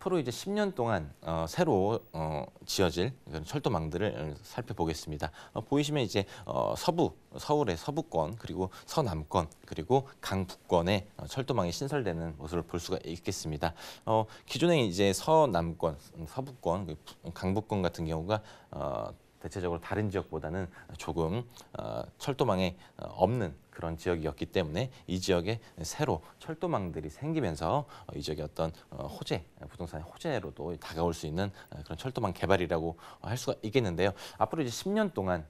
앞으로 이제 10년 동안 새로 지어질 그런 철도망들을 살펴보겠습니다. 보이시면 이제 서울의 서부권 그리고 서남권 그리고 강북권에 철도망이 신설되는 모습을 볼 수가 있겠습니다. 기존에 이제 서남권, 서부권, 강북권 같은 경우가 대체적으로 다른 지역보다는 조금 철도망에 없는 그런 지역이었기 때문에 이 지역에 새로 철도망들이 생기면서 이 지역의 어떤 부동산의 호재로도 다가올 수 있는 그런 철도망 개발이라고 할 수가 있겠는데요. 앞으로 이제 10년 동안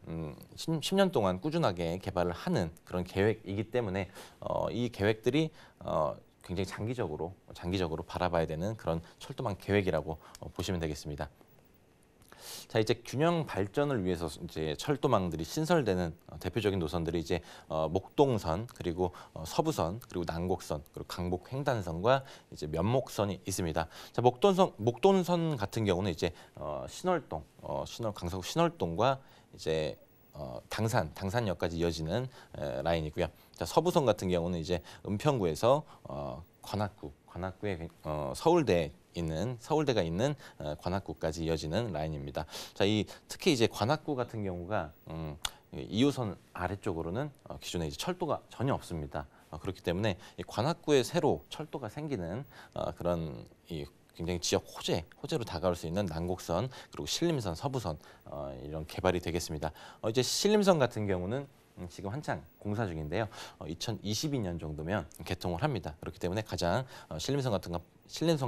10년 동안 꾸준하게 개발을 하는 그런 계획이기 때문에 이 계획들이 굉장히 장기적으로 바라봐야 되는 그런 철도망 계획이라고 보시면 되겠습니다. 자, 이제 균형 발전을 위해서 이제 철도망들이 신설되는 대표적인 노선들이 이제 목동선 그리고 서부선 그리고 난곡선 그리고 강북 횡단선과 이제 면목선이 있습니다. 자, 목동선 같은 경우는 이제 강서구 신월동과 이제 당산역까지 이어지는 라인이고요. 자, 서부선 같은 경우는 이제 은평구에서 관악구에 서울대가 있는 관악구까지 이어지는 라인입니다. 자, 특히 이제 관악구 같은 경우가 2호선 아래쪽으로는 기존에 이제 철도가 전혀 없습니다. 그렇기 때문에 이 관악구에 새로 철도가 생기는 그런 굉장히 지역 호재로 다가올 수 있는 난곡선 그리고 신림선, 서부선 이런 개발이 되겠습니다. 이제 신림선 같은 경우는 지금 한창 공사 중인데요. 2022년 정도면 개통을 합니다. 그렇기 때문에 가장 신림선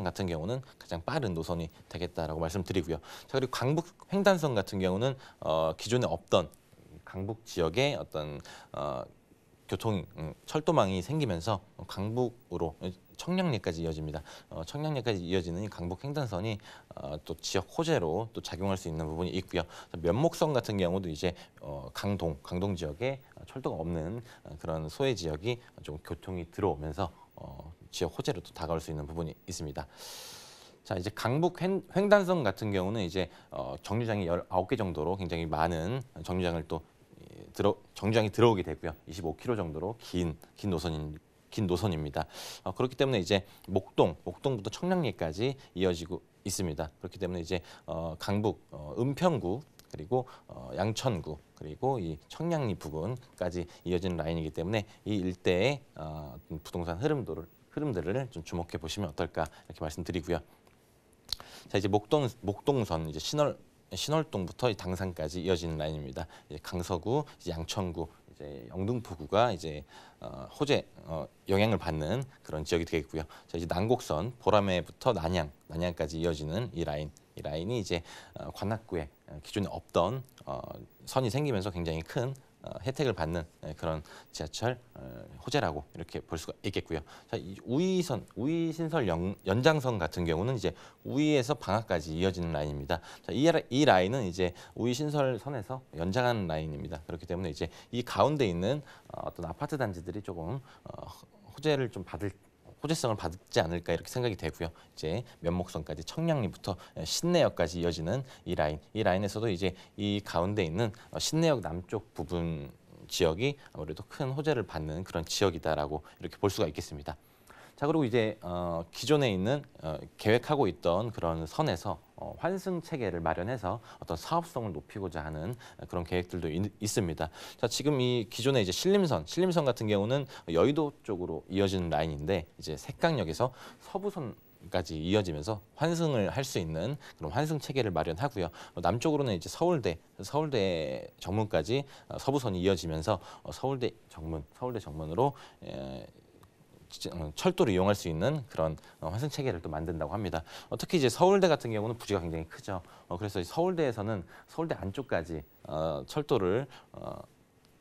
같은 경우는 가장 빠른 노선이 되겠다라고 말씀드리고요. 자, 그리고 강북 횡단선 같은 경우는 기존에 없던 강북 지역의 어떤 철도망이 생기면서 강북으로 청량리까지 이어집니다. 청량리까지 이어지는 이 강북 횡단선이 또 지역 호재로 또 작용할 수 있는 부분이 있고요. 면목선 같은 경우도 이제 강동 지역에 철도가 없는 그런 소외 지역이 좀 교통이 들어오면서 지역 호재로 또 다가올 수 있는 부분이 있습니다. 자, 이제 강북 횡단선 같은 경우는 이제 정류장이 19개 정도로 굉장히 많은 정류장을 또 정류장이 들어오게 되고요. 25km 정도로 긴 노선입니다. 그렇기 때문에 이제 목동부터 청량리까지 이어지고 있습니다. 그렇기 때문에 이제 강북, 은평구 그리고 양천구 그리고 이 청량리 부근까지 이어지는 라인이기 때문에 이 일대의 부동산 흐름들을 좀 주목해 보시면 어떨까 이렇게 말씀드리고요. 자, 이제 목동선 이제 신월동부터 당산까지 이어지는 라인입니다. 이제 강서구, 이제 양천구, 이제 영등포구가 이제 영향을 받는 그런 지역이 되겠고요. 자, 이제 난곡선 보라매부터 난양까지 이어지는 이 라인이 이제 관악구에 기존에 없던 선이 생기면서 굉장히 큰 혜택을 받는 그런 지하철 호재라고 이렇게 볼 수가 있겠고요. 자, 우이신설 연장선 같은 경우는 이제 우이에서 방화까지 이어지는 라인입니다. 자, 이 라인은 이제 우이신설선에서 연장한 라인입니다. 그렇기 때문에 이제 이 가운데 있는 어떤 아파트 단지들이 조금 호재성을 받지 않을까 이렇게 생각이 되고요. 이제 면목선까지 청량리부터 신내역까지 이어지는 이 라인에서도 이제 이 가운데 있는 신내역 남쪽 부분 지역이 아무래도 큰 호재를 받는 그런 지역이다라고 이렇게 볼 수가 있겠습니다. 자, 그리고 이제 기존에 있는 계획하고 있던 그런 선에서 환승 체계를 마련해서 어떤 사업성을 높이고자 하는 그런 계획들도 있습니다. 자, 지금 이 기존의 이제 신림선 같은 경우는 여의도 쪽으로 이어지는 라인인데 이제 색강역에서 서부선까지 이어지면서 환승을 할 수 있는 그런 환승 체계를 마련하고요. 남쪽으로는 이제 서울대 정문까지 서부선이 이어지면서 서울대 정문으로 철도를 이용할 수 있는 그런 환승 체계를 또 만든다고 합니다. 특히 이제 서울대 같은 경우는 부지가 굉장히 크죠. 그래서 서울대에서는 서울대 안쪽까지 철도를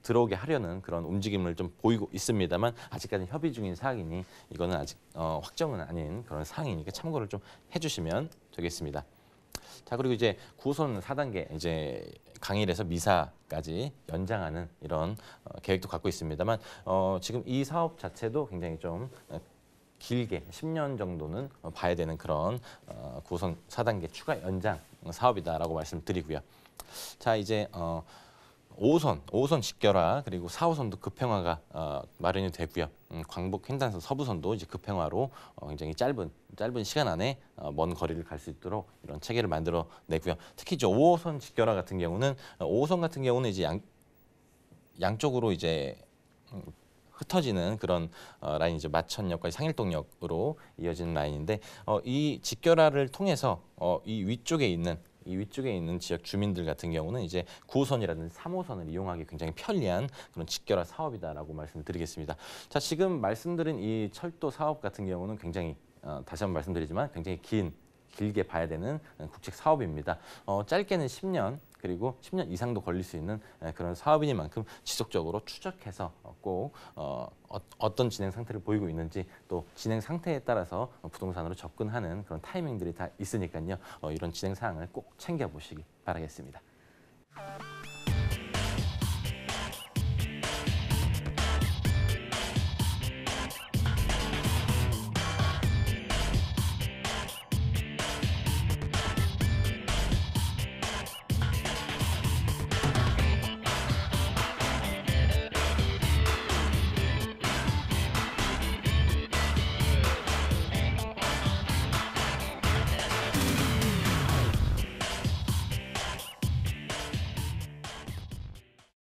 들어오게 하려는 그런 움직임을 좀 보이고 있습니다만 아직까지는 협의 중인 사항이니 이거는 아직 확정은 아닌 그런 사항이니까 참고를 좀 해주시면 되겠습니다. 자, 그리고 이제 9호선 4단계 이제 강일에서 미사까지 연장하는 이런 계획도 갖고 있습니다만 지금 이 사업 자체도 굉장히 좀 길게 10년 정도는 봐야 되는 그런 9호선 4단계 추가 연장 사업이다라고 말씀드리고요. 자, 이제 5호선 직결화 그리고 4호선도 급행화가 마련이 되고요. 광복 횡단선 서부선도 이제 급행화로 굉장히 짧은 시간 안에 먼 거리를 갈 수 있도록 이런 체계를 만들어 내고요. 특히 이제 5호선 직결화 같은 경우는 5호선 같은 경우는 이제 양쪽으로 이제 흩어지는 그런 라인 이제 마천역과 상일동역으로 이어지는 라인인데 이 직결화를 통해서 이 위쪽에 있는 지역 주민들 같은 경우는 이제 9호선이라든지 3호선을 이용하기 굉장히 편리한 그런 직결화 사업이다라고 말씀드리겠습니다. 자, 지금 말씀드린 이 철도 사업 같은 경우는 굉장히 다시 한번 말씀드리지만 굉장히 길게 봐야 되는 국책 사업입니다. 짧게는 10년 그리고 10년 이상도 걸릴 수 있는 그런 사업이니만큼 지속적으로 추적해서 꼭 어떤 진행 상태를 보이고 있는지 또 진행 상태에 따라서 부동산으로 접근하는 그런 타이밍들이 다 있으니까요. 이런 진행 사항을 꼭 챙겨보시기 바라겠습니다.